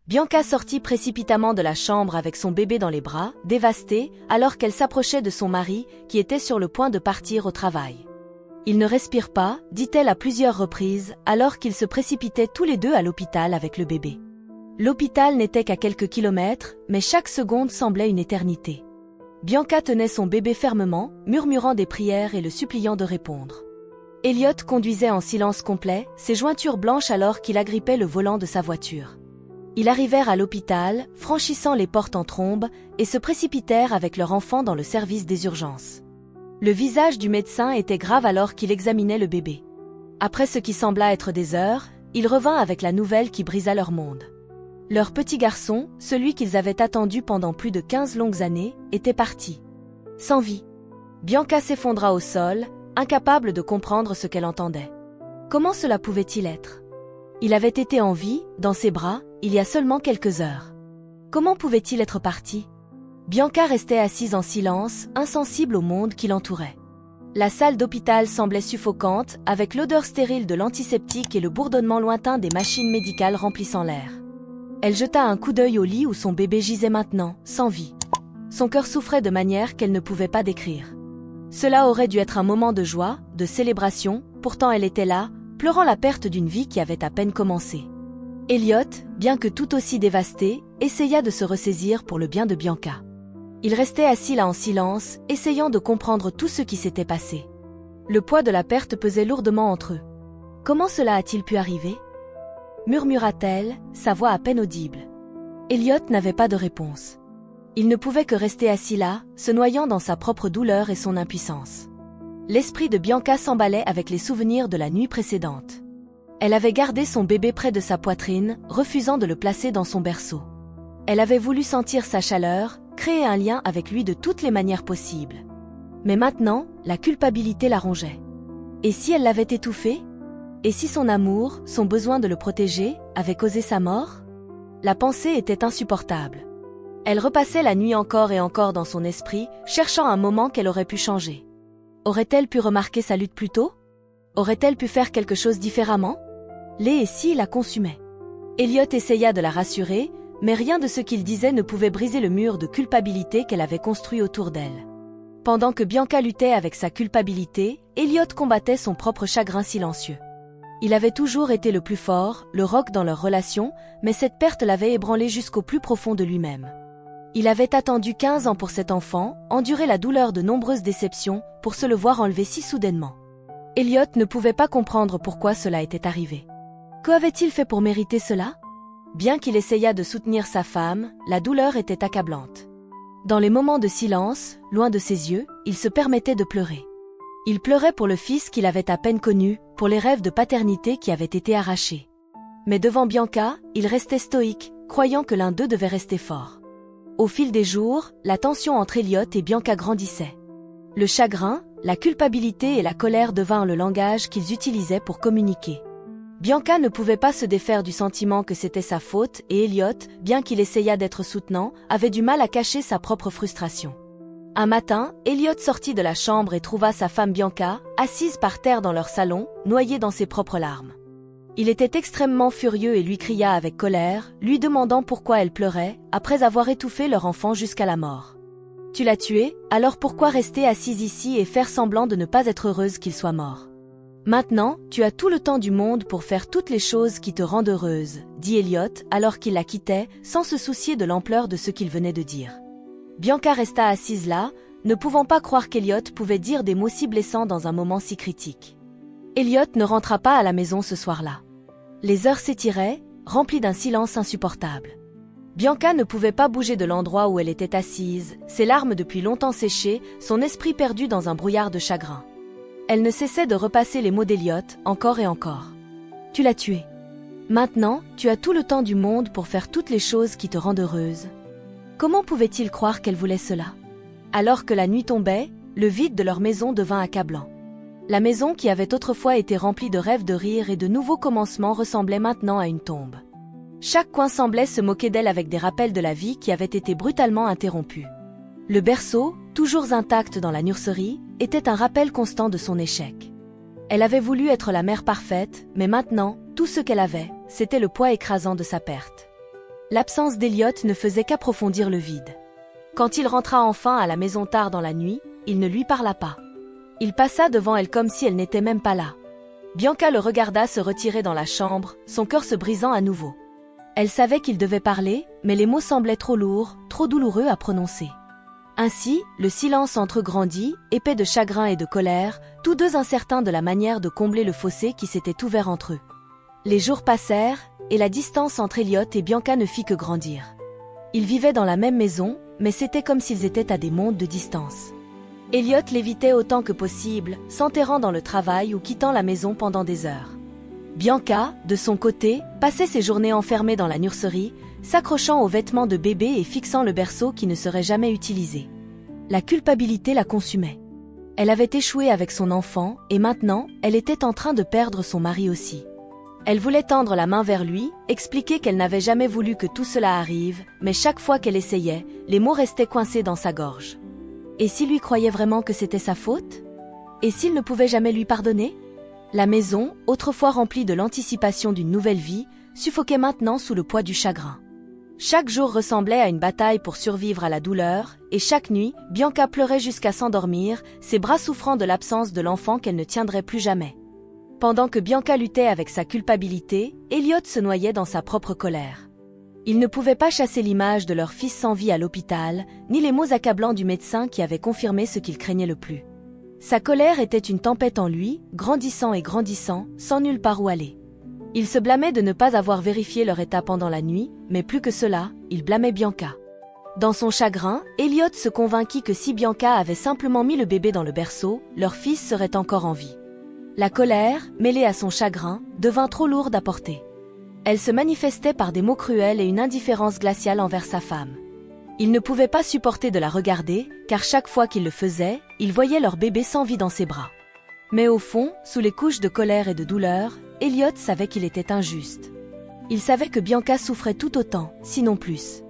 Bianca sortit précipitamment de la chambre avec son bébé dans les bras, dévastée, alors qu'elle s'approchait de son mari, qui était sur le point de partir au travail. « Il ne respire pas », dit-elle à plusieurs reprises, alors qu'ils se précipitaient tous les deux à l'hôpital avec le bébé. L'hôpital n'était qu'à quelques kilomètres, mais chaque seconde semblait une éternité. Bianca tenait son bébé fermement, murmurant des prières et le suppliant de répondre. Elliot conduisait en silence complet, ses jointures blanches alors qu'il agrippait le volant de sa voiture. Ils arrivèrent à l'hôpital, franchissant les portes en trombe, et se précipitèrent avec leur enfant dans le service des urgences. Le visage du médecin était grave alors qu'il examinait le bébé. Après ce qui sembla être des heures, il revint avec la nouvelle qui brisa leur monde. Leur petit garçon, celui qu'ils avaient attendu pendant plus de 15 longues années, était parti. Sans vie. Bianca s'effondra au sol, incapable de comprendre ce qu'elle entendait. Comment cela pouvait-il être? Il avait été en vie, dans ses bras, il y a seulement quelques heures. Comment pouvait-il être parti? Bianca restait assise en silence, insensible au monde qui l'entourait. La salle d'hôpital semblait suffocante, avec l'odeur stérile de l'antiseptique et le bourdonnement lointain des machines médicales remplissant l'air. Elle jeta un coup d'œil au lit où son bébé gisait maintenant, sans vie. Son cœur souffrait de manière qu'elle ne pouvait pas décrire. Cela aurait dû être un moment de joie, de célébration, pourtant elle était là, pleurant la perte d'une vie qui avait à peine commencé. Elliot, bien que tout aussi dévasté, essaya de se ressaisir pour le bien de Bianca. Il restait assis là en silence, essayant de comprendre tout ce qui s'était passé. Le poids de la perte pesait lourdement entre eux. Comment cela a-t-il pu arriver? Murmura-t-elle, sa voix à peine audible. Elliot n'avait pas de réponse. Il ne pouvait que rester assis là, se noyant dans sa propre douleur et son impuissance. L'esprit de Bianca s'emballait avec les souvenirs de la nuit précédente. Elle avait gardé son bébé près de sa poitrine, refusant de le placer dans son berceau. Elle avait voulu sentir sa chaleur, créer un lien avec lui de toutes les manières possibles. Mais maintenant, la culpabilité la rongeait. Et si elle l'avait étouffé? Et si son amour, son besoin de le protéger, avait causé sa mort? La pensée était insupportable. Elle repassait la nuit encore et encore dans son esprit, cherchant un moment qu'elle aurait pu changer. Aurait-elle pu remarquer sa lutte plus tôt? Aurait-elle pu faire quelque chose différemment? Les et si la consumaient. Elliot essaya de la rassurer, mais rien de ce qu'il disait ne pouvait briser le mur de culpabilité qu'elle avait construit autour d'elle. Pendant que Bianca luttait avec sa culpabilité, Elliot combattait son propre chagrin silencieux. Il avait toujours été le plus fort, le roc dans leur relation, mais cette perte l'avait ébranlé jusqu'au plus profond de lui-même. Il avait attendu 15 ans pour cet enfant, enduré la douleur de nombreuses déceptions, pour se le voir enlever si soudainement. Elliot ne pouvait pas comprendre pourquoi cela était arrivé. Qu'avait-il fait pour mériter cela? Bien qu'il essayât de soutenir sa femme, la douleur était accablante. Dans les moments de silence, loin de ses yeux, il se permettait de pleurer. Il pleurait pour le fils qu'il avait à peine connu, pour les rêves de paternité qui avaient été arrachés. Mais devant Bianca, il restait stoïque, croyant que l'un d'eux devait rester fort. Au fil des jours, la tension entre Elliot et Bianca grandissait. Le chagrin, la culpabilité et la colère devinrent le langage qu'ils utilisaient pour communiquer. Bianca ne pouvait pas se défaire du sentiment que c'était sa faute et Elliot, bien qu'il essayât d'être soutenant, avait du mal à cacher sa propre frustration. Un matin, Elliot sortit de la chambre et trouva sa femme Bianca, assise par terre dans leur salon, noyée dans ses propres larmes. Il était extrêmement furieux et lui cria avec colère, lui demandant pourquoi elle pleurait, après avoir étouffé leur enfant jusqu'à la mort. « Tu l'as tué, alors pourquoi rester assise ici et faire semblant de ne pas être heureuse qu'il soit mort? Maintenant, tu as tout le temps du monde pour faire toutes les choses qui te rendent heureuse, » dit Elliot, alors qu'il la quittait, sans se soucier de l'ampleur de ce qu'il venait de dire. Bianca resta assise là, ne pouvant pas croire qu'Elliot pouvait dire des mots si blessants dans un moment si critique. Elliot ne rentra pas à la maison ce soir-là. Les heures s'étiraient, remplies d'un silence insupportable. Bianca ne pouvait pas bouger de l'endroit où elle était assise, ses larmes depuis longtemps séchées, son esprit perdu dans un brouillard de chagrin. Elle ne cessait de repasser les mots d'Elliot, encore et encore. « Tu l'as tué. Maintenant, tu as tout le temps du monde pour faire toutes les choses qui te rendent heureuse. » Comment pouvait-il croire qu'elle voulait cela? Alors que la nuit tombait, le vide de leur maison devint accablant. La maison qui avait autrefois été remplie de rêves de rire et de nouveaux commencements ressemblait maintenant à une tombe. Chaque coin semblait se moquer d'elle avec des rappels de la vie qui avait été brutalement interrompue. Le berceau, toujours intact dans la nurserie, était un rappel constant de son échec. Elle avait voulu être la mère parfaite, mais maintenant, tout ce qu'elle avait, c'était le poids écrasant de sa perte. L'absence d'Elliot ne faisait qu'approfondir le vide. Quand il rentra enfin à la maison tard dans la nuit, il ne lui parla pas. Il passa devant elle comme si elle n'était même pas là. Bianca le regarda se retirer dans la chambre, son cœur se brisant à nouveau. Elle savait qu'il devait parler, mais les mots semblaient trop lourds, trop douloureux à prononcer. Ainsi, le silence entregrandit, épais de chagrin et de colère, tous deux incertains de la manière de combler le fossé qui s'était ouvert entre eux. Les jours passèrent, et la distance entre Elliot et Bianca ne fit que grandir. Ils vivaient dans la même maison, mais c'était comme s'ils étaient à des mondes de distance. Elliot l'évitait autant que possible, s'enterrant dans le travail ou quittant la maison pendant des heures. Bianca, de son côté, passait ses journées enfermée dans la nurserie, s'accrochant aux vêtements de bébé et fixant le berceau qui ne serait jamais utilisé. La culpabilité la consumait. Elle avait échoué avec son enfant, et maintenant, elle était en train de perdre son mari aussi. Elle voulait tendre la main vers lui, expliquer qu'elle n'avait jamais voulu que tout cela arrive, mais chaque fois qu'elle essayait, les mots restaient coincés dans sa gorge. Et s'il lui croyait vraiment que c'était sa faute? Et s'il ne pouvait jamais lui pardonner? La maison, autrefois remplie de l'anticipation d'une nouvelle vie, suffoquait maintenant sous le poids du chagrin. Chaque jour ressemblait à une bataille pour survivre à la douleur, et chaque nuit, Bianca pleurait jusqu'à s'endormir, ses bras souffrant de l'absence de l'enfant qu'elle ne tiendrait plus jamais. Pendant que Bianca luttait avec sa culpabilité, Elliot se noyait dans sa propre colère. Il ne pouvait pas chasser l'image de leur fils sans vie à l'hôpital, ni les mots accablants du médecin qui avait confirmé ce qu'il craignait le plus. Sa colère était une tempête en lui, grandissant et grandissant, sans nulle part où aller. Il se blâmait de ne pas avoir vérifié leur état pendant la nuit, mais plus que cela, il blâmait Bianca. Dans son chagrin, Elliot se convainquit que si Bianca avait simplement mis le bébé dans le berceau, leur fils serait encore en vie. La colère, mêlée à son chagrin, devint trop lourde à porter. Elle se manifestait par des mots cruels et une indifférence glaciale envers sa femme. Il ne pouvait pas supporter de la regarder, car chaque fois qu'il le faisait, il voyait leur bébé sans vie dans ses bras. Mais au fond, sous les couches de colère et de douleur, Elliot savait qu'il était injuste. Il savait que Bianca souffrait tout autant, sinon plus.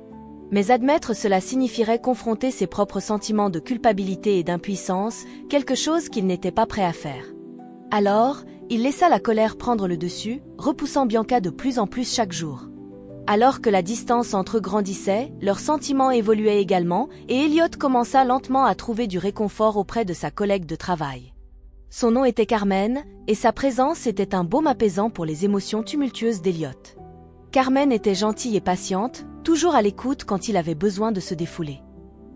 Mais admettre cela signifierait confronter ses propres sentiments de culpabilité et d'impuissance, quelque chose qu'il n'était pas prêt à faire. Alors, il laissa la colère prendre le dessus, repoussant Bianca de plus en plus chaque jour. Alors que la distance entre eux grandissait, leurs sentiments évoluaient également, et Elliot commença lentement à trouver du réconfort auprès de sa collègue de travail. Son nom était Carmen, et sa présence était un baume apaisant pour les émotions tumultueuses d'Elliot. Carmen était gentille et patiente, toujours à l'écoute quand il avait besoin de se défouler.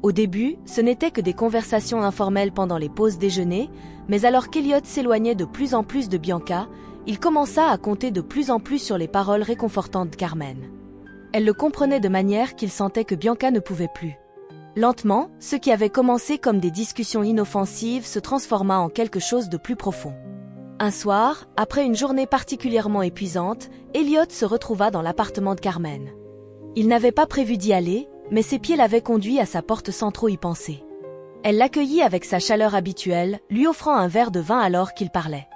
Au début, ce n'était que des conversations informelles pendant les pauses déjeuner, mais alors qu'Elliot s'éloignait de plus en plus de Bianca, il commença à compter de plus en plus sur les paroles réconfortantes de Carmen. Elle le comprenait de manière qu'il sentait que Bianca ne pouvait plus. Lentement, ce qui avait commencé comme des discussions inoffensives se transforma en quelque chose de plus profond. Un soir, après une journée particulièrement épuisante, Elliot se retrouva dans l'appartement de Carmen. Il n'avait pas prévu d'y aller, mais ses pieds l'avaient conduit à sa porte sans trop y penser. Elle l'accueillit avec sa chaleur habituelle, lui offrant un verre de vin alors qu'il parlait.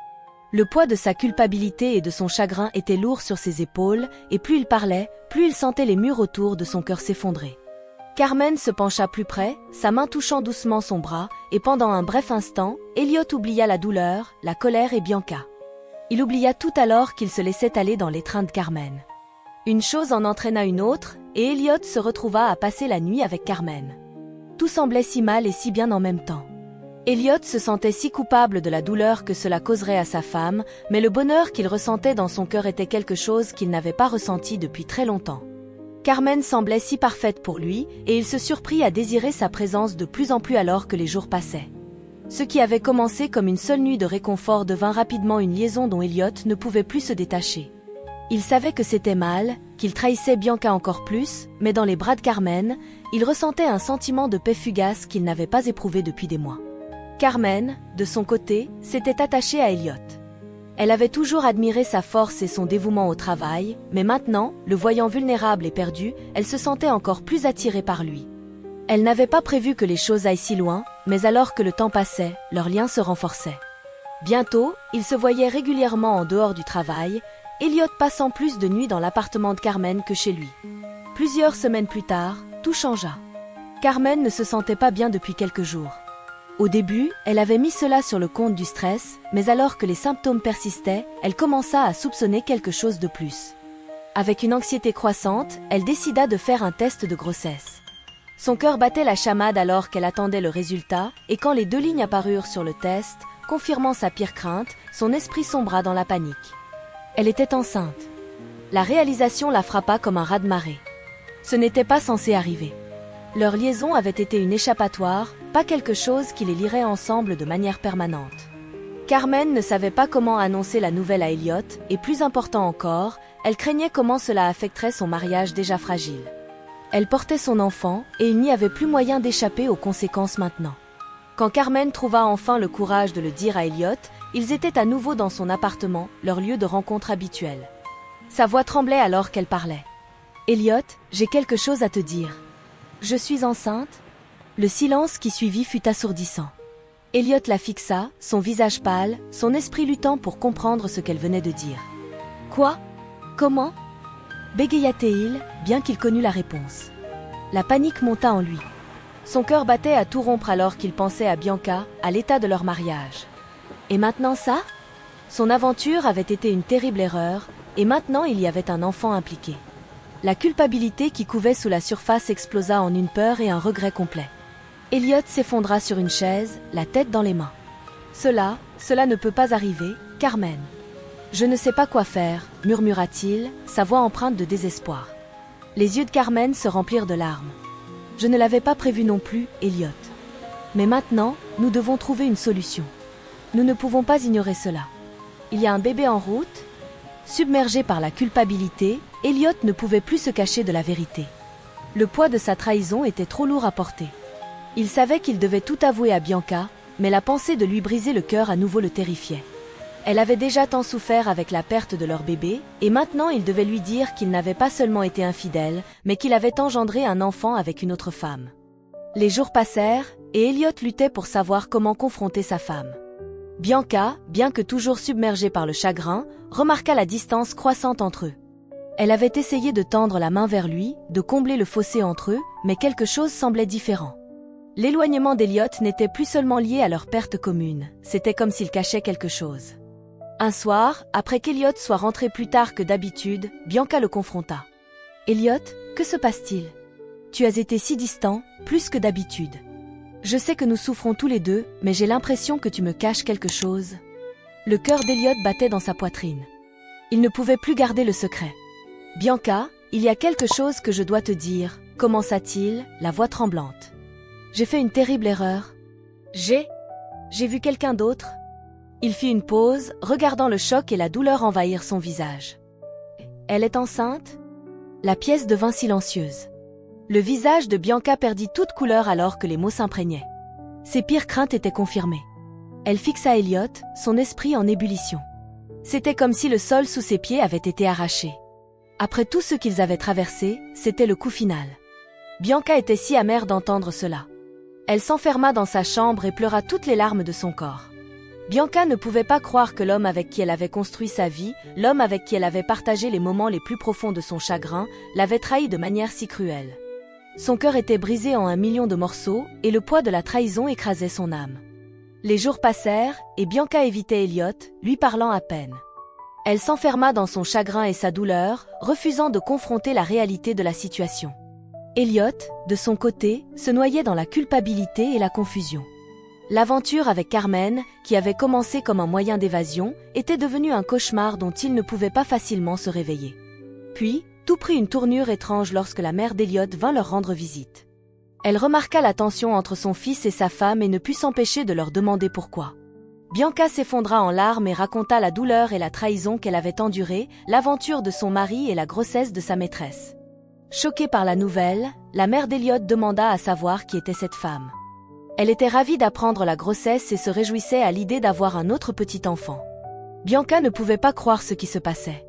Le poids de sa culpabilité et de son chagrin était lourd sur ses épaules, et plus il parlait, plus il sentait les murs autour de son cœur s'effondrer. Carmen se pencha plus près, sa main touchant doucement son bras, et pendant un bref instant, Elliot oublia la douleur, la colère et Bianca. Il oublia tout alors qu'il se laissait aller dans l'étreinte de Carmen. Une chose en entraîna une autre, et Elliot se retrouva à passer la nuit avec Carmen. Tout semblait si mal et si bien en même temps. Elliot se sentait si coupable de la douleur que cela causerait à sa femme, mais le bonheur qu'il ressentait dans son cœur était quelque chose qu'il n'avait pas ressenti depuis très longtemps. Carmen semblait si parfaite pour lui, et il se surprit à désirer sa présence de plus en plus alors que les jours passaient. Ce qui avait commencé comme une seule nuit de réconfort devint rapidement une liaison dont Elliot ne pouvait plus se détacher. Il savait que c'était mal, qu'il trahissait Bianca encore plus, mais dans les bras de Carmen, il ressentait un sentiment de paix fugace qu'il n'avait pas éprouvé depuis des mois. Carmen, de son côté, s'était attachée à Elliot. Elle avait toujours admiré sa force et son dévouement au travail, mais maintenant, le voyant vulnérable et perdu, elle se sentait encore plus attirée par lui. Elle n'avait pas prévu que les choses aillent si loin, mais alors que le temps passait, leur lien se renforçait. Bientôt, ils se voyaient régulièrement en dehors du travail, Elliot passant plus de nuits dans l'appartement de Carmen que chez lui. Plusieurs semaines plus tard, tout changea. Carmen ne se sentait pas bien depuis quelques jours. Au début, elle avait mis cela sur le compte du stress, mais alors que les symptômes persistaient, elle commença à soupçonner quelque chose de plus. Avec une anxiété croissante, elle décida de faire un test de grossesse. Son cœur battait la chamade alors qu'elle attendait le résultat, et quand les 2 lignes apparurent sur le test, confirmant sa pire crainte, son esprit sombra dans la panique. Elle était enceinte. La réalisation la frappa comme un raz-de-marée. Ce n'était pas censé arriver. Leur liaison avait été une échappatoire, pas quelque chose qui les lierait ensemble de manière permanente. Carmen ne savait pas comment annoncer la nouvelle à Elliot, et plus important encore, elle craignait comment cela affecterait son mariage déjà fragile. Elle portait son enfant, et il n'y avait plus moyen d'échapper aux conséquences maintenant. Quand Carmen trouva enfin le courage de le dire à Elliot, ils étaient à nouveau dans son appartement, leur lieu de rencontre habituel. Sa voix tremblait alors qu'elle parlait. « Elliot, j'ai quelque chose à te dire. Je suis enceinte ?» Le silence qui suivit fut assourdissant. Elliot la fixa, son visage pâle, son esprit luttant pour comprendre ce qu'elle venait de dire. « Quoi? Comment ?» bégaya-t-il, bien qu'il connût la réponse. La panique monta en lui. Son cœur battait à tout rompre alors qu'il pensait à Bianca, à l'état de leur mariage. Et maintenant ça? Son aventure avait été une terrible erreur, et maintenant il y avait un enfant impliqué. La culpabilité qui couvait sous la surface explosa en une peur et un regret complet. Elliot s'effondra sur une chaise, la tête dans les mains. Cela ne peut pas arriver, Carmen. Je ne sais pas quoi faire, murmura-t-il, sa voix empreinte de désespoir. Les yeux de Carmen se remplirent de larmes. Je ne l'avais pas prévu non plus, Elliot. Mais maintenant, nous devons trouver une solution. Nous ne pouvons pas ignorer cela. Il y a un bébé en route. Submergé par la culpabilité, Elliot ne pouvait plus se cacher de la vérité. Le poids de sa trahison était trop lourd à porter. Il savait qu'il devait tout avouer à Bianca, mais la pensée de lui briser le cœur à nouveau le terrifiait. Elle avait déjà tant souffert avec la perte de leur bébé, et maintenant il devait lui dire qu'il n'avait pas seulement été infidèle, mais qu'il avait engendré un enfant avec une autre femme. Les jours passèrent, et Elliot luttait pour savoir comment confronter sa femme. Bianca, bien que toujours submergée par le chagrin, remarqua la distance croissante entre eux. Elle avait essayé de tendre la main vers lui, de combler le fossé entre eux, mais quelque chose semblait différent. L'éloignement d'Elliot n'était plus seulement lié à leur perte commune, c'était comme s'il cachait quelque chose. Un soir, après qu'Elliot soit rentré plus tard que d'habitude, Bianca le confronta. « Elliot, que se passe-t-il? Tu as été si distant, plus que d'habitude. Je sais que nous souffrons tous les deux, mais j'ai l'impression que tu me caches quelque chose. » Le cœur d'Elliot battait dans sa poitrine. Il ne pouvait plus garder le secret. « Bianca, il y a quelque chose que je dois te dire, » commença-t-il, la voix tremblante. « J'ai fait une terrible erreur. J'ai vu quelqu'un d'autre. » Il fit une pause, regardant le choc et la douleur envahir son visage. « Elle est enceinte ?» La pièce devint silencieuse. Le visage de Bianca perdit toute couleur alors que les mots s'imprégnaient. Ses pires craintes étaient confirmées. Elle fixa Elliot, son esprit en ébullition. C'était comme si le sol sous ses pieds avait été arraché. Après tout ce qu'ils avaient traversé, c'était le coup final. Bianca était si amère d'entendre cela. Elle s'enferma dans sa chambre et pleura toutes les larmes de son corps. Bianca ne pouvait pas croire que l'homme avec qui elle avait construit sa vie, l'homme avec qui elle avait partagé les moments les plus profonds de son chagrin, l'avait trahie de manière si cruelle. Son cœur était brisé en 1 million de morceaux, et le poids de la trahison écrasait son âme. Les jours passèrent, et Bianca évitait Elliot, lui parlant à peine. Elle s'enferma dans son chagrin et sa douleur, refusant de confronter la réalité de la situation. Elliot, de son côté, se noyait dans la culpabilité et la confusion. L'aventure avec Carmen, qui avait commencé comme un moyen d'évasion, était devenue un cauchemar dont il ne pouvait pas facilement se réveiller. Puis, tout prit une tournure étrange lorsque la mère d'Elliot vint leur rendre visite. Elle remarqua la tension entre son fils et sa femme et ne put s'empêcher de leur demander pourquoi. Bianca s'effondra en larmes et raconta la douleur et la trahison qu'elle avait endurée, l'aventure de son mari et la grossesse de sa maîtresse. Choquée par la nouvelle, la mère d'Elliot demanda à savoir qui était cette femme. Elle était ravie d'apprendre la grossesse et se réjouissait à l'idée d'avoir un autre petit enfant. Bianca ne pouvait pas croire ce qui se passait.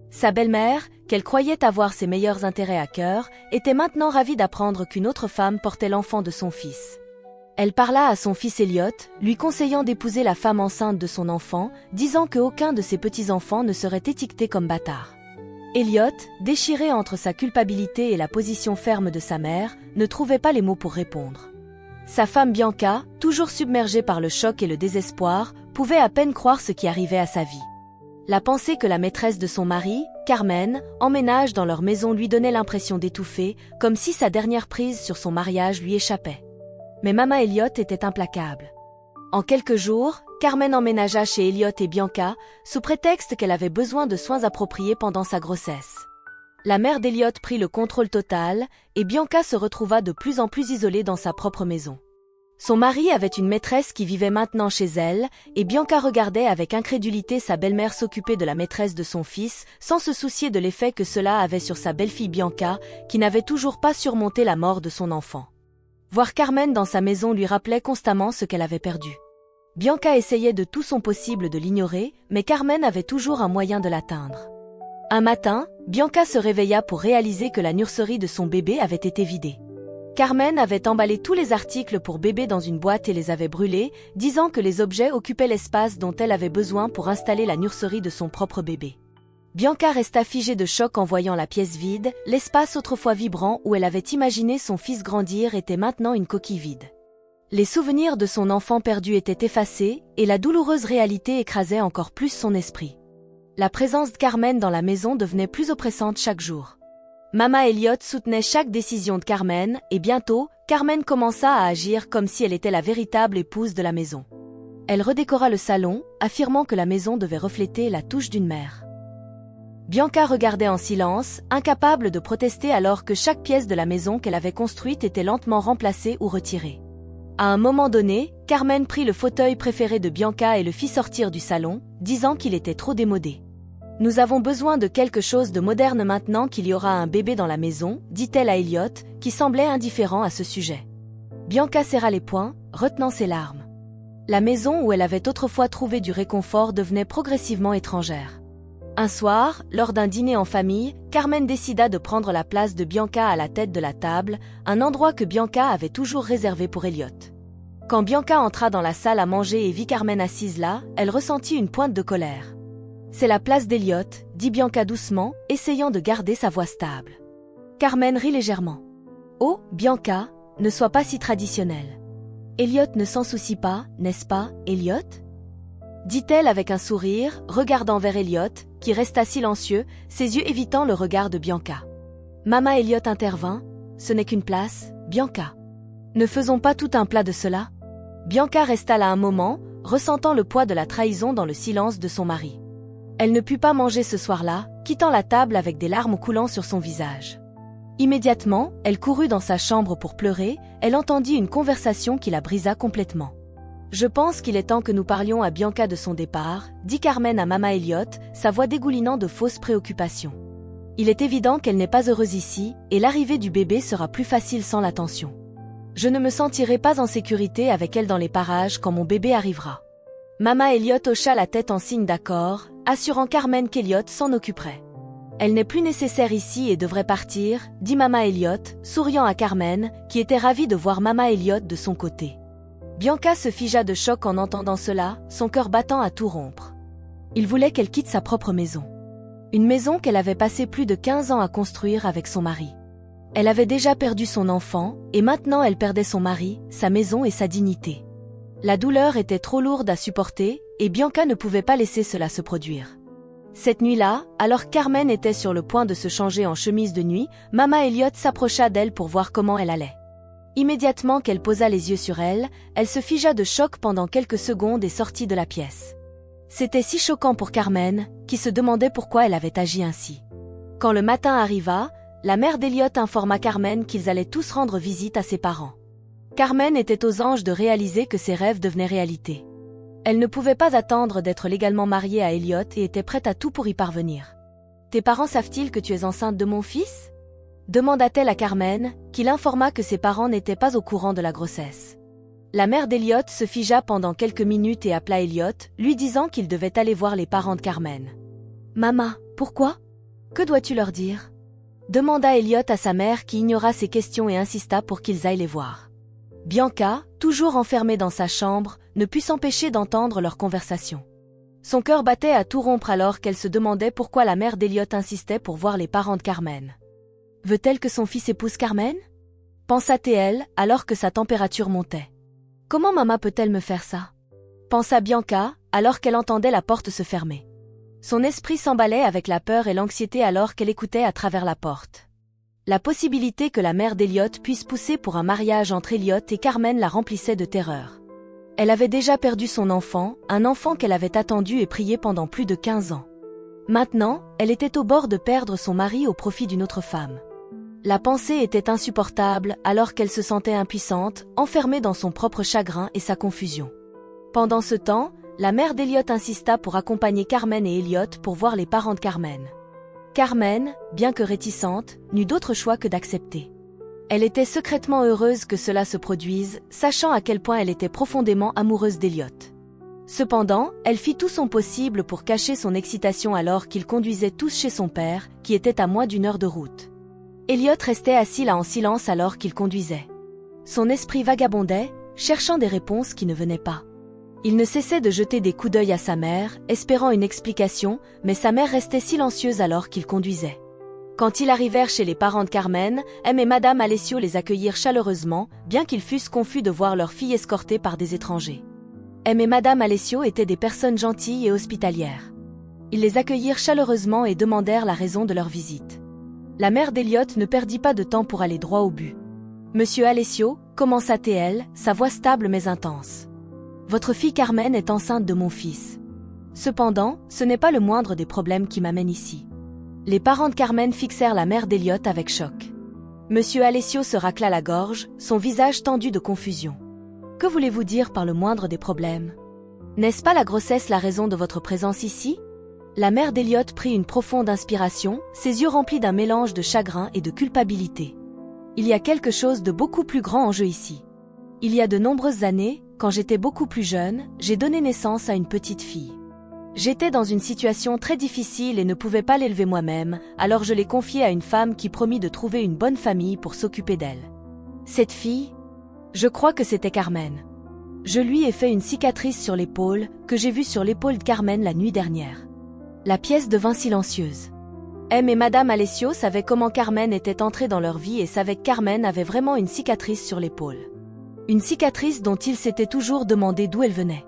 Sa belle-mère, qu'elle croyait avoir ses meilleurs intérêts à cœur, était maintenant ravie d'apprendre qu'une autre femme portait l'enfant de son fils. Elle parla à son fils Elliot, lui conseillant d'épouser la femme enceinte de son enfant, disant qu'aucun de ses petits-enfants ne serait étiqueté comme bâtard. Elliot, déchiré entre sa culpabilité et la position ferme de sa mère, ne trouvait pas les mots pour répondre. Sa femme Bianca, toujours submergée par le choc et le désespoir, pouvait à peine croire ce qui arrivait à sa vie. La pensée que la maîtresse de son mari, Carmen, emménage dans leur maison lui donnait l'impression d'étouffer, comme si sa dernière prise sur son mariage lui échappait. Mais Mama Elliot était implacable. En quelques jours, Carmen emménagea chez Elliot et Bianca, sous prétexte qu'elle avait besoin de soins appropriés pendant sa grossesse. La mère d'Elliot prit le contrôle total, et Bianca se retrouva de plus en plus isolée dans sa propre maison. Son mari avait une maîtresse qui vivait maintenant chez elle, et Bianca regardait avec incrédulité sa belle-mère s'occuper de la maîtresse de son fils, sans se soucier de l'effet que cela avait sur sa belle-fille Bianca, qui n'avait toujours pas surmonté la mort de son enfant. Voir Carmen dans sa maison lui rappelait constamment ce qu'elle avait perdu. Bianca essayait de tout son possible de l'ignorer, mais Carmen avait toujours un moyen de l'atteindre. Un matin, Bianca se réveilla pour réaliser que la nurserie de son bébé avait été vidée. Carmen avait emballé tous les articles pour bébé dans une boîte et les avait brûlés, disant que les objets occupaient l'espace dont elle avait besoin pour installer la nurserie de son propre bébé. Bianca resta figée de choc en voyant la pièce vide, l'espace autrefois vibrant où elle avait imaginé son fils grandir était maintenant une coquille vide. Les souvenirs de son enfant perdu étaient effacés, et la douloureuse réalité écrasait encore plus son esprit. La présence de Carmen dans la maison devenait plus oppressante chaque jour. Mama Elliot soutenait chaque décision de Carmen, et bientôt, Carmen commença à agir comme si elle était la véritable épouse de la maison. Elle redécora le salon, affirmant que la maison devait refléter la touche d'une mère. Bianca regardait en silence, incapable de protester alors que chaque pièce de la maison qu'elle avait construite était lentement remplacée ou retirée. À un moment donné, Carmen prit le fauteuil préféré de Bianca et le fit sortir du salon, disant qu'il était trop démodé. « Nous avons besoin de quelque chose de moderne maintenant qu'il y aura un bébé dans la maison, dit-elle à Elliot, qui semblait indifférent à ce sujet. Bianca serra les poings, retenant ses larmes. La maison où elle avait autrefois trouvé du réconfort devenait progressivement étrangère. Un soir, lors d'un dîner en famille, Carmen décida de prendre la place de Bianca à la tête de la table, un endroit que Bianca avait toujours réservé pour Elliot. Quand Bianca entra dans la salle à manger et vit Carmen assise là, elle ressentit une pointe de colère. « C'est la place d'Elliot », dit Bianca doucement, essayant de garder sa voix stable. Carmen rit légèrement. « Oh, Bianca, ne sois pas si traditionnelle. Elliot ne s'en soucie pas, n'est-ce pas, Elliot ?» dit-elle avec un sourire, regardant vers Elliot, qui resta silencieux, ses yeux évitant le regard de Bianca. Mama Elliot intervint. « Ce n'est qu'une place, Bianca. Ne faisons pas tout un plat de cela. » Bianca resta là un moment, ressentant le poids de la trahison dans le silence de son mari. Elle ne put pas manger ce soir-là, quittant la table avec des larmes coulant sur son visage. Immédiatement, elle courut dans sa chambre pour pleurer, elle entendit une conversation qui la brisa complètement. « Je pense qu'il est temps que nous parlions à Bianca de son départ, » dit Carmen à Mama Elliot, sa voix dégoulinant de fausses préoccupations. « Il est évident qu'elle n'est pas heureuse ici, et l'arrivée du bébé sera plus facile sans l'attention. Je ne me sentirai pas en sécurité avec elle dans les parages quand mon bébé arrivera. » Mama Elliot hocha la tête en signe d'accord, assurant Carmen qu'Elliot s'en occuperait. « Elle n'est plus nécessaire ici et devrait partir, » dit Mama Elliot, souriant à Carmen, qui était ravie de voir Mama Elliot de son côté. Bianca se figea de choc en entendant cela, son cœur battant à tout rompre. Il voulait qu'elle quitte sa propre maison. Une maison qu'elle avait passé plus de 15 ans à construire avec son mari. Elle avait déjà perdu son enfant, et maintenant elle perdait son mari, sa maison et sa dignité. La douleur était trop lourde à supporter, et Bianca ne pouvait pas laisser cela se produire. Cette nuit-là, alors Carmen était sur le point de se changer en chemise de nuit, Mama Elliot s'approcha d'elle pour voir comment elle allait. Immédiatement qu'elle posa les yeux sur elle, elle se figea de choc pendant quelques secondes et sortit de la pièce. C'était si choquant pour Carmen, qui se demandait pourquoi elle avait agi ainsi. Quand le matin arriva, la mère d'Elliot informa Carmen qu'ils allaient tous rendre visite à ses parents. Carmen était aux anges de réaliser que ses rêves devenaient réalité. Elle ne pouvait pas attendre d'être légalement mariée à Elliot et était prête à tout pour y parvenir. « Tes parents savent-ils que tu es enceinte de mon fils ?» demanda-t-elle à Carmen, qui l'informa que ses parents n'étaient pas au courant de la grossesse. La mère d'Elliot se figea pendant quelques minutes et appela Elliot, lui disant qu'il devait aller voir les parents de Carmen. « Maman, pourquoi ? Que dois-tu leur dire ?» demanda Elliot à sa mère qui ignora ses questions et insista pour qu'ils aillent les voir. Bianca, toujours enfermée dans sa chambre, ne put s'empêcher d'entendre leur conversation. Son cœur battait à tout rompre alors qu'elle se demandait pourquoi la mère d'Elliot insistait pour voir les parents de Carmen. Veut-elle que son fils épouse Carmen ? Pensa-t-elle, alors que sa température montait. Comment maman peut-elle me faire ça ? Pensa Bianca, alors qu'elle entendait la porte se fermer. Son esprit s'emballait avec la peur et l'anxiété alors qu'elle écoutait à travers la porte. La possibilité que la mère d'Elliot puisse pousser pour un mariage entre Elliot et Carmen la remplissait de terreur. Elle avait déjà perdu son enfant, un enfant qu'elle avait attendu et prié pendant plus de 15 ans. Maintenant, elle était au bord de perdre son mari au profit d'une autre femme. La pensée était insupportable alors qu'elle se sentait impuissante, enfermée dans son propre chagrin et sa confusion. Pendant ce temps, la mère d'Elliot insista pour accompagner Carmen et Elliot pour voir les parents de Carmen. Carmen, bien que réticente, n'eut d'autre choix que d'accepter. Elle était secrètement heureuse que cela se produise, sachant à quel point elle était profondément amoureuse d'Elliot. Cependant, elle fit tout son possible pour cacher son excitation alors qu'ils conduisaient tous chez son père, qui était à moins d'1 heure de route. Elliot restait assis là en silence alors qu'il conduisait. Son esprit vagabondait, cherchant des réponses qui ne venaient pas. Il ne cessait de jeter des coups d'œil à sa mère, espérant une explication, mais sa mère restait silencieuse alors qu'il conduisait. Quand ils arrivèrent chez les parents de Carmen, M et Madame Alessio les accueillirent chaleureusement, bien qu'ils fussent confus de voir leur fille escortée par des étrangers. M et Madame Alessio étaient des personnes gentilles et hospitalières. Ils les accueillirent chaleureusement et demandèrent la raison de leur visite. La mère d'Elliot ne perdit pas de temps pour aller droit au but. « Monsieur Alessio » commença-t-elle, sa voix stable mais intense. « Votre fille Carmen est enceinte de mon fils. Cependant, ce n'est pas le moindre des problèmes qui m'amène ici. » Les parents de Carmen fixèrent la mère d'Elliot avec choc. Monsieur Alessio se racla la gorge, son visage tendu de confusion. « Que voulez-vous dire par le moindre des problèmes? N'est-ce pas la grossesse la raison de votre présence ici ?» La mère d'Elliot prit une profonde inspiration, ses yeux remplis d'un mélange de chagrin et de culpabilité. « Il y a quelque chose de beaucoup plus grand en jeu ici. Il y a de nombreuses années, quand j'étais beaucoup plus jeune, j'ai donné naissance à une petite fille. J'étais dans une situation très difficile et ne pouvais pas l'élever moi-même, alors je l'ai confiée à une femme qui promit de trouver une bonne famille pour s'occuper d'elle. Cette fille, je crois que c'était Carmen. Je lui ai fait une cicatrice sur l'épaule, que j'ai vue sur l'épaule de Carmen la nuit dernière. » La pièce devint silencieuse. M et Madame Alessio savaient comment Carmen était entrée dans leur vie et savaient que Carmen avait vraiment une cicatrice sur l'épaule. Une cicatrice dont ils s'étaient toujours demandé d'où elle venait.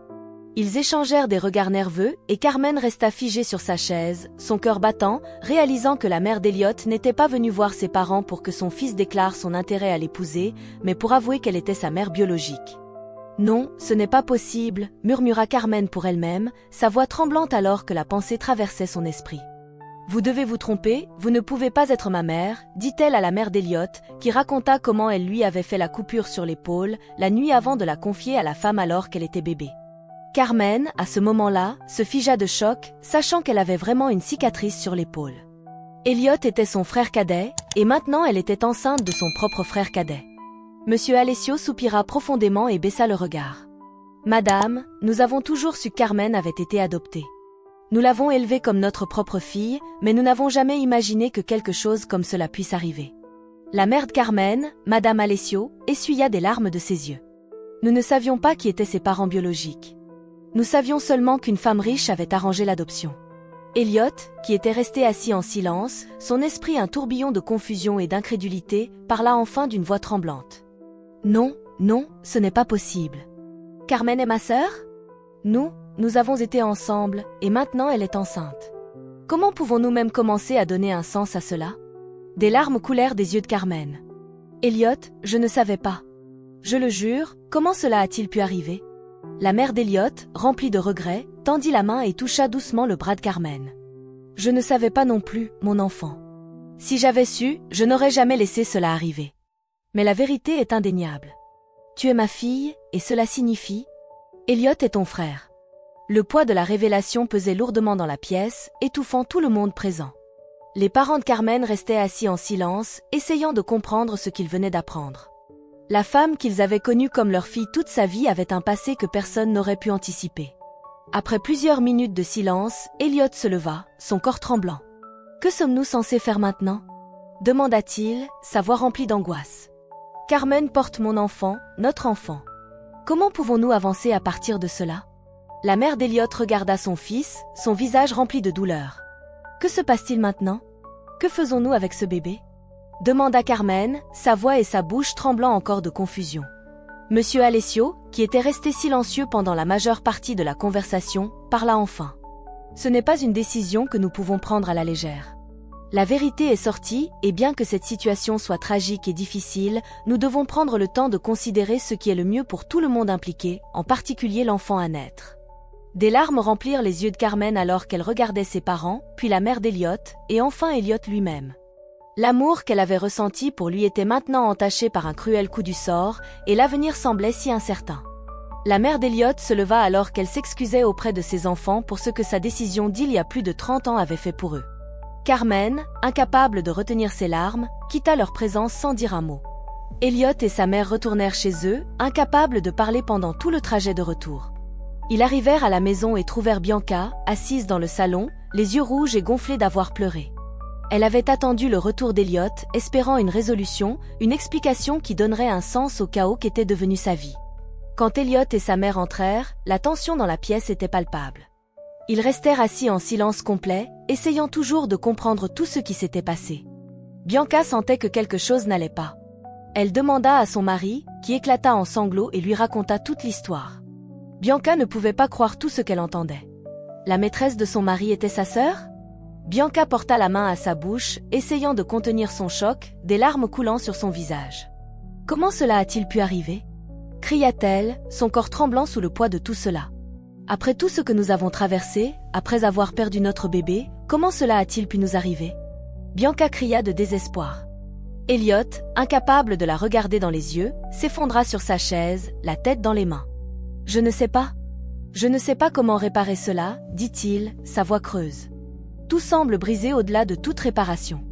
Ils échangèrent des regards nerveux et Carmen resta figée sur sa chaise, son cœur battant, réalisant que la mère d'Elliot n'était pas venue voir ses parents pour que son fils déclare son intérêt à l'épouser, mais pour avouer qu'elle était sa mère biologique. « Non, ce n'est pas possible », murmura Carmen pour elle-même, sa voix tremblante alors que la pensée traversait son esprit. « Vous devez vous tromper, vous ne pouvez pas être ma mère », dit-elle à la mère d'Elliot, qui raconta comment elle lui avait fait la coupure sur l'épaule, la nuit avant de la confier à la femme alors qu'elle était bébé. Carmen, à ce moment-là, se figea de choc, sachant qu'elle avait vraiment une cicatrice sur l'épaule. Elliot était son frère cadet, et maintenant elle était enceinte de son propre frère cadet. Monsieur Alessio soupira profondément et baissa le regard. « Madame, nous avons toujours su que Carmen avait été adoptée. Nous l'avons élevée comme notre propre fille, mais nous n'avons jamais imaginé que quelque chose comme cela puisse arriver. » La mère de Carmen, Madame Alessio, essuya des larmes de ses yeux. « Nous ne savions pas qui étaient ses parents biologiques. Nous savions seulement qu'une femme riche avait arrangé l'adoption. » Elliot, qui était resté assis en silence, son esprit un tourbillon de confusion et d'incrédulité, parla enfin d'une voix tremblante. « Non, non, ce n'est pas possible. Carmen est ma sœur? Nous avons été ensemble, et maintenant elle est enceinte. Comment pouvons-nous même commencer à donner un sens à cela? » Des larmes coulèrent des yeux de Carmen. « Elliot, je ne savais pas. Je le jure, comment cela a-t-il pu arriver? » La mère d'Elliot, remplie de regrets, tendit la main et toucha doucement le bras de Carmen. « Je ne savais pas non plus, mon enfant. Si j'avais su, je n'aurais jamais laissé cela arriver. Mais la vérité est indéniable. Tu es ma fille, et cela signifie... Elliot est ton frère. » Le poids de la révélation pesait lourdement dans la pièce, étouffant tout le monde présent. Les parents de Carmen restaient assis en silence, essayant de comprendre ce qu'ils venaient d'apprendre. La femme qu'ils avaient connue comme leur fille toute sa vie avait un passé que personne n'aurait pu anticiper. Après plusieurs minutes de silence, Elliot se leva, son corps tremblant. « Que sommes-nous censés faire maintenant ?» demanda-t-il, sa voix remplie d'angoisse. « Carmen porte mon enfant, notre enfant. Comment pouvons-nous avancer à partir de cela ?» La mère d'Elliot regarda son fils, son visage rempli de douleur. « Que se passe-t-il maintenant? Que faisons-nous avec ce bébé ?» demanda Carmen, sa voix et sa bouche tremblant encore de confusion. Monsieur Alessio, qui était resté silencieux pendant la majeure partie de la conversation, parla enfin. « Ce n'est pas une décision que nous pouvons prendre à la légère. La vérité est sortie, et bien que cette situation soit tragique et difficile, nous devons prendre le temps de considérer ce qui est le mieux pour tout le monde impliqué, en particulier l'enfant à naître. Des larmes remplirent les yeux de Carmen alors qu'elle regardait ses parents, puis la mère d'Elliot, et enfin Elliot lui-même. L'amour qu'elle avait ressenti pour lui était maintenant entaché par un cruel coup du sort, et l'avenir semblait si incertain. La mère d'Elliot se leva alors qu'elle s'excusait auprès de ses enfants pour ce que sa décision d'il y a plus de 30 ans avait fait pour eux. Carmen, incapable de retenir ses larmes, quitta leur présence sans dire un mot. Elliot et sa mère retournèrent chez eux, incapables de parler pendant tout le trajet de retour. Ils arrivèrent à la maison et trouvèrent Bianca, assise dans le salon, les yeux rouges et gonflés d'avoir pleuré. Elle avait attendu le retour d'Elliot, espérant une résolution, une explication qui donnerait un sens au chaos qu'était devenu sa vie. Quand Elliot et sa mère entrèrent, la tension dans la pièce était palpable. Ils restèrent assis en silence complet, essayant toujours de comprendre tout ce qui s'était passé. Bianca sentait que quelque chose n'allait pas. Elle demanda à son mari, qui éclata en sanglots et lui raconta toute l'histoire. Bianca ne pouvait pas croire tout ce qu'elle entendait. La maîtresse de son mari était sa sœur ? Bianca porta la main à sa bouche, essayant de contenir son choc, des larmes coulant sur son visage. « Comment cela a-t-il pu arriver ?» cria-t-elle, son corps tremblant sous le poids de tout cela. Après tout ce que nous avons traversé, après avoir perdu notre bébé, comment cela a-t-il pu nous arriver? Bianca cria de désespoir. Elliot, incapable de la regarder dans les yeux, s'effondra sur sa chaise, la tête dans les mains. « Je ne sais pas. Je ne sais pas comment réparer cela, dit-il, sa voix creuse. Tout semble brisé au-delà de toute réparation. »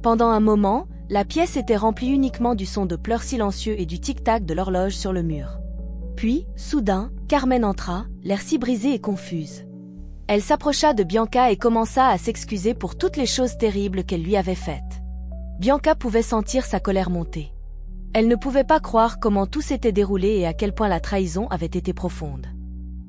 Pendant un moment, la pièce était remplie uniquement du son de pleurs silencieux et du tic-tac de l'horloge sur le mur. Puis, soudain, Carmen entra, l'air si brisé et confuse. Elle s'approcha de Bianca et commença à s'excuser pour toutes les choses terribles qu'elle lui avait faites. Bianca pouvait sentir sa colère monter. Elle ne pouvait pas croire comment tout s'était déroulé et à quel point la trahison avait été profonde.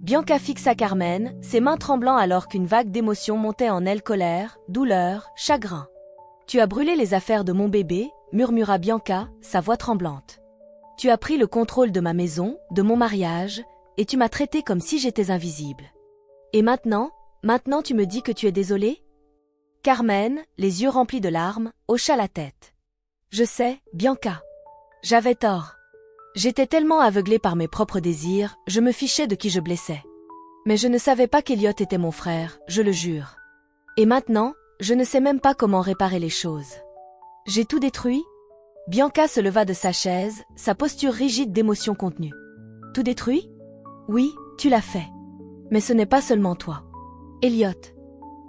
Bianca fixa Carmen, ses mains tremblant alors qu'une vague d'émotions montait en elle: colère, douleur, chagrin. « Tu as brûlé les affaires de mon bébé », murmura Bianca, sa voix tremblante. « Tu as pris le contrôle de ma maison, de mon mariage, et tu m'as traité comme si j'étais invisible. Et maintenant tu me dis que tu es désolée ?» Carmen, les yeux remplis de larmes, hocha la tête. « Je sais, Bianca. J'avais tort. J'étais tellement aveuglée par mes propres désirs, je me fichais de qui je blessais. Mais je ne savais pas qu'Elliot était mon frère, je le jure. Et maintenant, je ne sais même pas comment réparer les choses. J'ai tout détruit ?» Bianca se leva de sa chaise, sa posture rigide d'émotion contenue. « Tout détruit ? Oui, tu l'as fait. Mais ce n'est pas seulement toi. Elliot.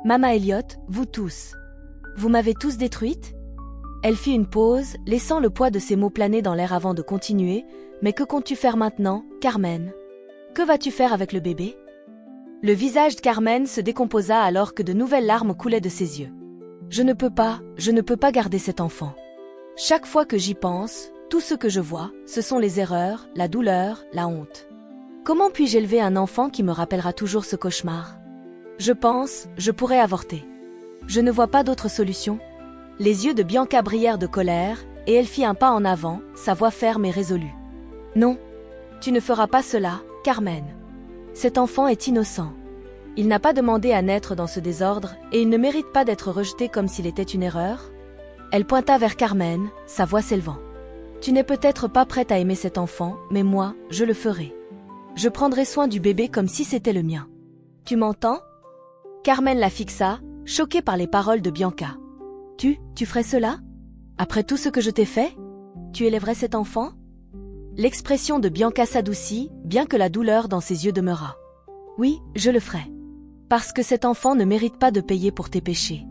Mama Elliot, vous tous. Vous m'avez tous détruite ?» Elle fit une pause, laissant le poids de ses mots planer dans l'air avant de continuer. « Mais que comptes-tu faire maintenant, Carmen? Que vas-tu faire avec le bébé ?» Le visage de Carmen se décomposa alors que de nouvelles larmes coulaient de ses yeux. « Je ne peux pas garder cet enfant. Chaque fois que j'y pense, tout ce que je vois, ce sont les erreurs, la douleur, la honte. Comment puis-je élever un enfant qui me rappellera toujours ce cauchemar? Je pourrais avorter. Je ne vois pas d'autre solution. » Les yeux de Bianca brillèrent de colère, et elle fit un pas en avant, sa voix ferme et résolue. « Non, tu ne feras pas cela, Carmen. Cet enfant est innocent. Il n'a pas demandé à naître dans ce désordre, et il ne mérite pas d'être rejeté comme s'il était une erreur. » Elle pointa vers Carmen, sa voix s'élevant. « Tu n'es peut-être pas prête à aimer cet enfant, mais moi, je le ferai. Je prendrai soin du bébé comme si c'était le mien. Tu m'entends ?» Carmen la fixa, choquée par les paroles de Bianca. Tu ferais cela? Après tout ce que je t'ai fait? Tu élèverais cet enfant? L'expression de Bianca s'adoucit, bien que la douleur dans ses yeux demeura. Oui, je le ferai. Parce que cet enfant ne mérite pas de payer pour tes péchés.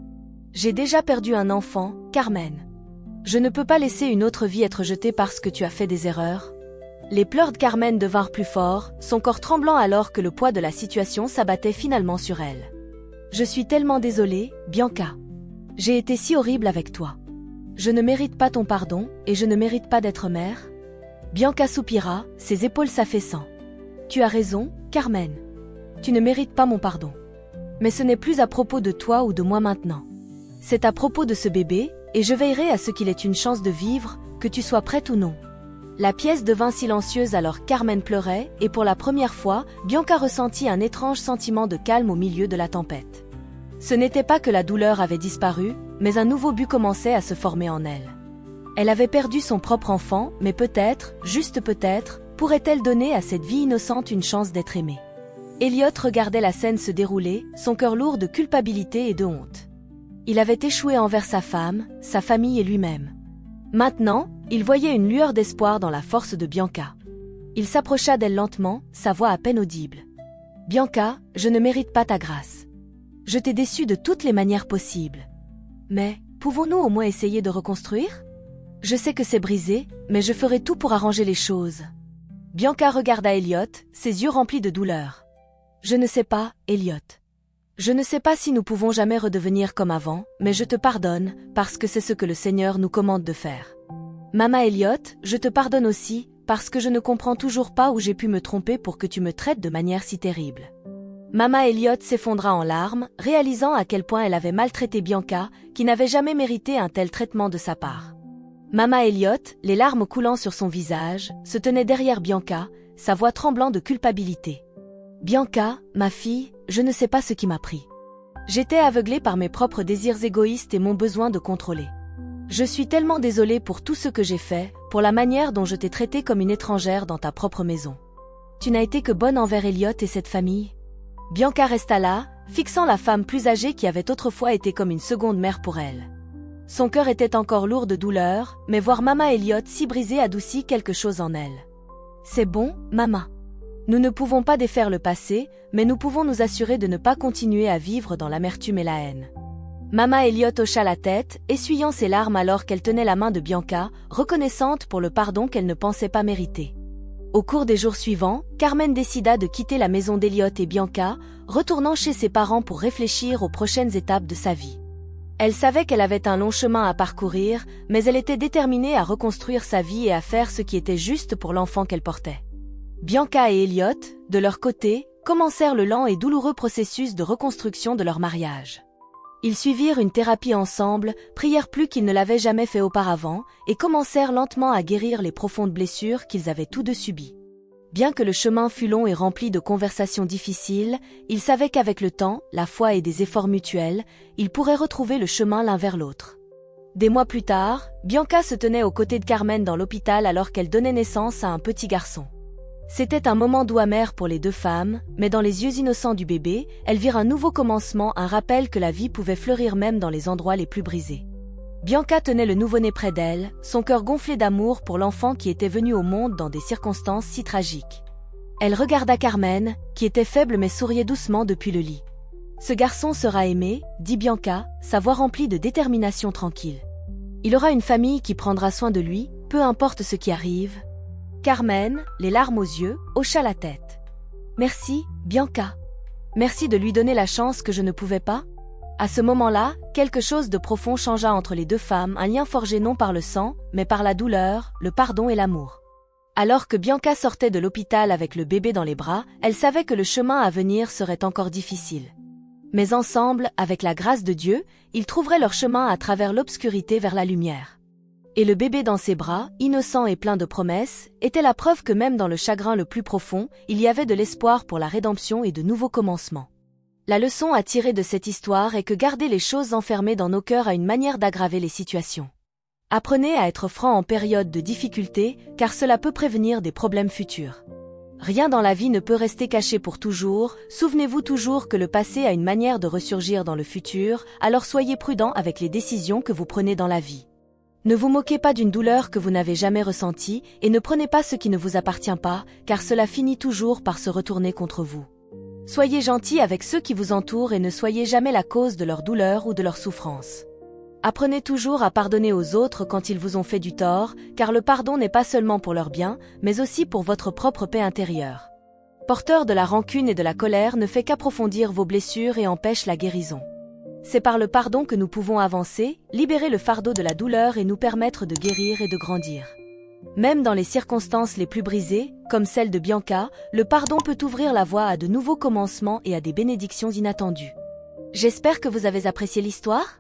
J'ai déjà perdu un enfant, Carmen. Je ne peux pas laisser une autre vie être jetée parce que tu as fait des erreurs. Les pleurs de Carmen devinrent plus forts, son corps tremblant alors que le poids de la situation s'abattait finalement sur elle. Je suis tellement désolée, Bianca. J'ai été si horrible avec toi. Je ne mérite pas ton pardon, et je ne mérite pas d'être mère. Bianca soupira, ses épaules s'affaissant. Tu as raison, Carmen. Tu ne mérites pas mon pardon. Mais ce n'est plus à propos de toi ou de moi maintenant. C'est à propos de ce bébé, et je veillerai à ce qu'il ait une chance de vivre, que tu sois prête ou non. La pièce devint silencieuse alors Carmen pleurait, et pour la première fois, Bianca ressentit un étrange sentiment de calme au milieu de la tempête. Ce n'était pas que la douleur avait disparu, mais un nouveau but commençait à se former en elle. Elle avait perdu son propre enfant, mais peut-être, juste peut-être, pourrait-elle donner à cette vie innocente une chance d'être aimée. Elliot regardait la scène se dérouler, son cœur lourd de culpabilité et de honte. Il avait échoué envers sa femme, sa famille et lui-même. Maintenant, il voyait une lueur d'espoir dans la force de Bianca. Il s'approcha d'elle lentement, sa voix à peine audible. « Bianca, je ne mérite pas ta grâce. Je t'ai déçue de toutes les manières possibles. Mais, pouvons-nous au moins essayer de reconstruire? Je sais que c'est brisé, mais je ferai tout pour arranger les choses. » Bianca regarda Elliot, ses yeux remplis de douleur. « Je ne sais pas, Elliot. Je ne sais pas si nous pouvons jamais redevenir comme avant, mais je te pardonne, parce que c'est ce que le Seigneur nous commande de faire. Maman Elliot, je te pardonne aussi, parce que je ne comprends toujours pas où j'ai pu me tromper pour que tu me traites de manière si terrible. » Maman Elliot s'effondra en larmes, réalisant à quel point elle avait maltraité Bianca, qui n'avait jamais mérité un tel traitement de sa part. Maman Elliot, les larmes coulant sur son visage, se tenait derrière Bianca, sa voix tremblant de culpabilité. « Bianca, ma fille, je ne sais pas ce qui m'a pris. J'étais aveuglée par mes propres désirs égoïstes et mon besoin de contrôler. Je suis tellement désolée pour tout ce que j'ai fait, pour la manière dont je t'ai traitée comme une étrangère dans ta propre maison. Tu n'as été que bonne envers Elliot et cette famille. » Bianca resta là, fixant la femme plus âgée qui avait autrefois été comme une seconde mère pour elle. Son cœur était encore lourd de douleur, mais voir Maman Elliot si brisée adoucit quelque chose en elle. « C'est bon, Maman. Nous ne pouvons pas défaire le passé, mais nous pouvons nous assurer de ne pas continuer à vivre dans l'amertume et la haine. » Maman Elliot hocha la tête, essuyant ses larmes alors qu'elle tenait la main de Bianca, reconnaissante pour le pardon qu'elle ne pensait pas mériter. Au cours des jours suivants, Carmen décida de quitter la maison d'Elliot et Bianca, retournant chez ses parents pour réfléchir aux prochaines étapes de sa vie. Elle savait qu'elle avait un long chemin à parcourir, mais elle était déterminée à reconstruire sa vie et à faire ce qui était juste pour l'enfant qu'elle portait. Bianca et Elliot, de leur côté, commencèrent le lent et douloureux processus de reconstruction de leur mariage. Ils suivirent une thérapie ensemble, prièrent plus qu'ils ne l'avaient jamais fait auparavant, et commencèrent lentement à guérir les profondes blessures qu'ils avaient tous deux subies. Bien que le chemin fût long et rempli de conversations difficiles, ils savaient qu'avec le temps, la foi et des efforts mutuels, ils pourraient retrouver le chemin l'un vers l'autre. Des mois plus tard, Bianca se tenait aux côtés de Carmen dans l'hôpital alors qu'elle donnait naissance à un petit garçon. C'était un moment doux amer pour les deux femmes, mais dans les yeux innocents du bébé, elles virent un nouveau commencement, un rappel que la vie pouvait fleurir même dans les endroits les plus brisés. Bianca tenait le nouveau-né près d'elle, son cœur gonflé d'amour pour l'enfant qui était venu au monde dans des circonstances si tragiques. Elle regarda Carmen, qui était faible mais souriait doucement depuis le lit. « Ce garçon sera aimé, » dit Bianca, sa voix remplie de détermination tranquille. « Il aura une famille qui prendra soin de lui, peu importe ce qui arrive. » Carmen, les larmes aux yeux, hocha la tête. « Merci, Bianca. Merci de lui donner la chance que je ne pouvais pas. » À ce moment-là, quelque chose de profond changea entre les deux femmes, un lien forgé non par le sang, mais par la douleur, le pardon et l'amour. Alors que Bianca sortait de l'hôpital avec le bébé dans les bras, elle savait que le chemin à venir serait encore difficile. Mais ensemble, avec la grâce de Dieu, ils trouveraient leur chemin à travers l'obscurité vers la lumière. Et le bébé dans ses bras, innocent et plein de promesses, était la preuve que même dans le chagrin le plus profond, il y avait de l'espoir pour la rédemption et de nouveaux commencements. La leçon à tirer de cette histoire est que garder les choses enfermées dans nos cœurs a une manière d'aggraver les situations. Apprenez à être franc en période de difficulté, car cela peut prévenir des problèmes futurs. Rien dans la vie ne peut rester caché pour toujours, souvenez-vous toujours que le passé a une manière de ressurgir dans le futur, alors soyez prudent avec les décisions que vous prenez dans la vie. Ne vous moquez pas d'une douleur que vous n'avez jamais ressentie et ne prenez pas ce qui ne vous appartient pas, car cela finit toujours par se retourner contre vous. Soyez gentils avec ceux qui vous entourent et ne soyez jamais la cause de leur douleur ou de leur souffrance. Apprenez toujours à pardonner aux autres quand ils vous ont fait du tort, car le pardon n'est pas seulement pour leur bien, mais aussi pour votre propre paix intérieure. Porteur de la rancune et de la colère ne fait qu'approfondir vos blessures et empêche la guérison. C'est par le pardon que nous pouvons avancer, libérer le fardeau de la douleur et nous permettre de guérir et de grandir. Même dans les circonstances les plus brisées, comme celle de Bianca, le pardon peut ouvrir la voie à de nouveaux commencements et à des bénédictions inattendues. J'espère que vous avez apprécié l'histoire.